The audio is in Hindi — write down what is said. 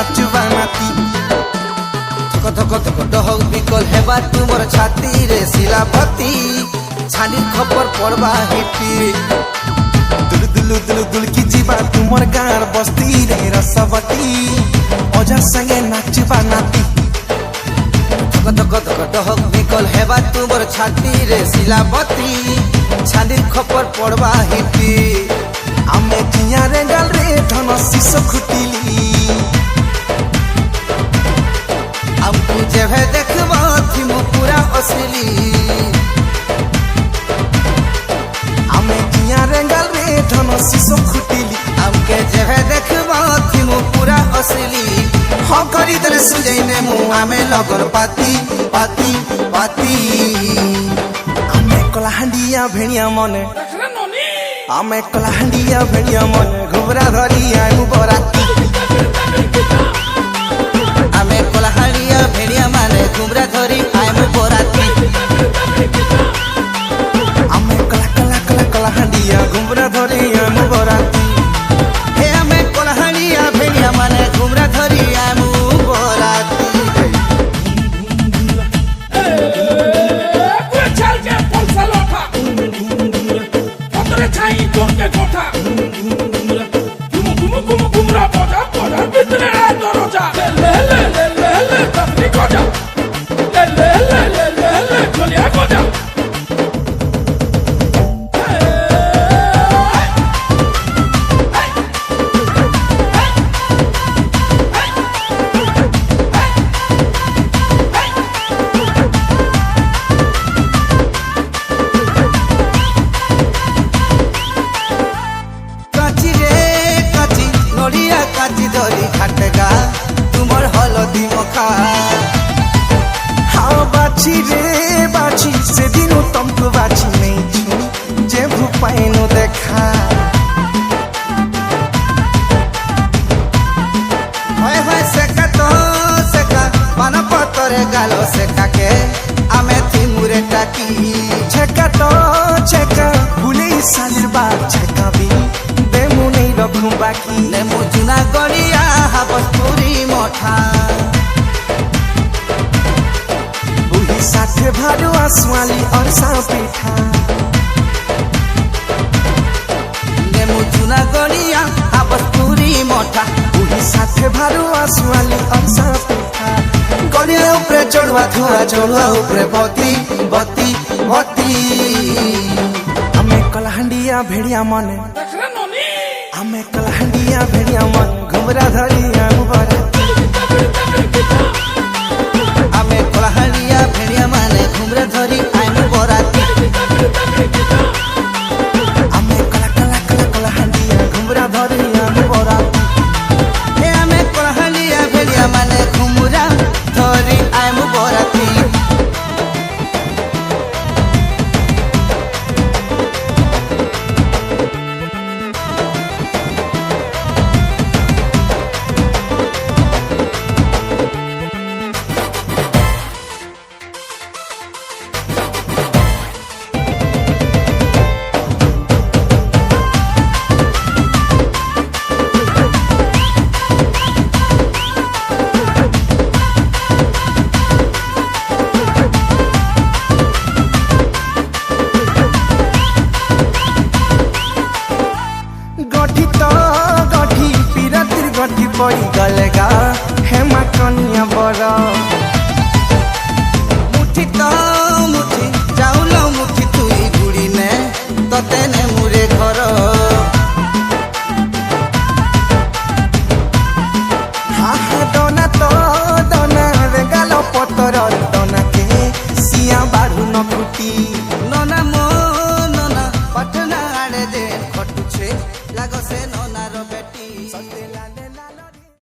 नाचुबा नाती धक धक धक डहक बिकल हेबा तुमर छाती रे शिलापति छानी खबर पड़वा हिटी दुलु दुलु दुलु दुल की जीवा तुमर गार बस्ती रे रसवती अजा संगे नाचुबा नाती धक धक धक डहक बिकल हेबा तुमर छाती रे शिलापति छानी खबर पड़वा हिटी आमे जिया रे गाल रे धन शिश खुटिली हमको जब देखबा थी मु पूरा असली आमे जिया रे गाल रे धन शिश खुटिली हमके जब देखबा थी मु पूरा असली हो करी दरे सुजैने मु आमे लगल पाती पाती पाती आमे कलाहांडिया भेणिया मने आमे कलाहांडिया भेड़िया मन घुबरा धरी आमु बराती आमे कलाहांडिया भेड़िया माने घुबरा धरी आमु बराती आमे कला कला कला कलाहांडिया घुबरा धरी आमु बराती हे आमे कलाहांडिया भेड़िया माने घुबरा धरी आमु बराती Donde gota, como la boda, boda, viste la doroja, le, tapni goja, le, golia goja. काची धरी खाटगा तुमर हलदी मखा हाँ बाची रे बाची से दिनो तुमको बाची नहीं छू जे भूपाइनो देखा हाय सेका तो सेका पाना पतरे गालो सेका के आमे थी मुरे टाकी छेका तो छेका भूले सालिर बात छेका भी देमु नहीं रखूं बाकी नेमु चुना गड़िया हाबसपुरी मठा बुही साथे भाडो आसवाली और सापिठा नेमु चुना गड़िया हाबसपुरी मठा बुही साथे भाडो आसवाली और सापिठा गड़िया ऊपर चढ़वा धुआ चढ़वा ऊपर बती बती बती हमें कलाहांडिया भेड़िया मने आमे कलाहांडिया भेड़िया मन घुमरा धरी आमु बराती आमे कलाहांडिया भेड़िया माने घुमरा धरी आमु बराती आमे कला कला कला कलाहांडिया घुमरा धरी आमु बराती हे आमे कलाहांडिया भेड़िया माने घुमरा धरी आमु बराती गठी पड़ी गलेगा हेमा कनिया बड़ा मुठी तो मुठी चाउल मुठी तुई गुड़ी ने तते ने मुरे घर हाँ हाँ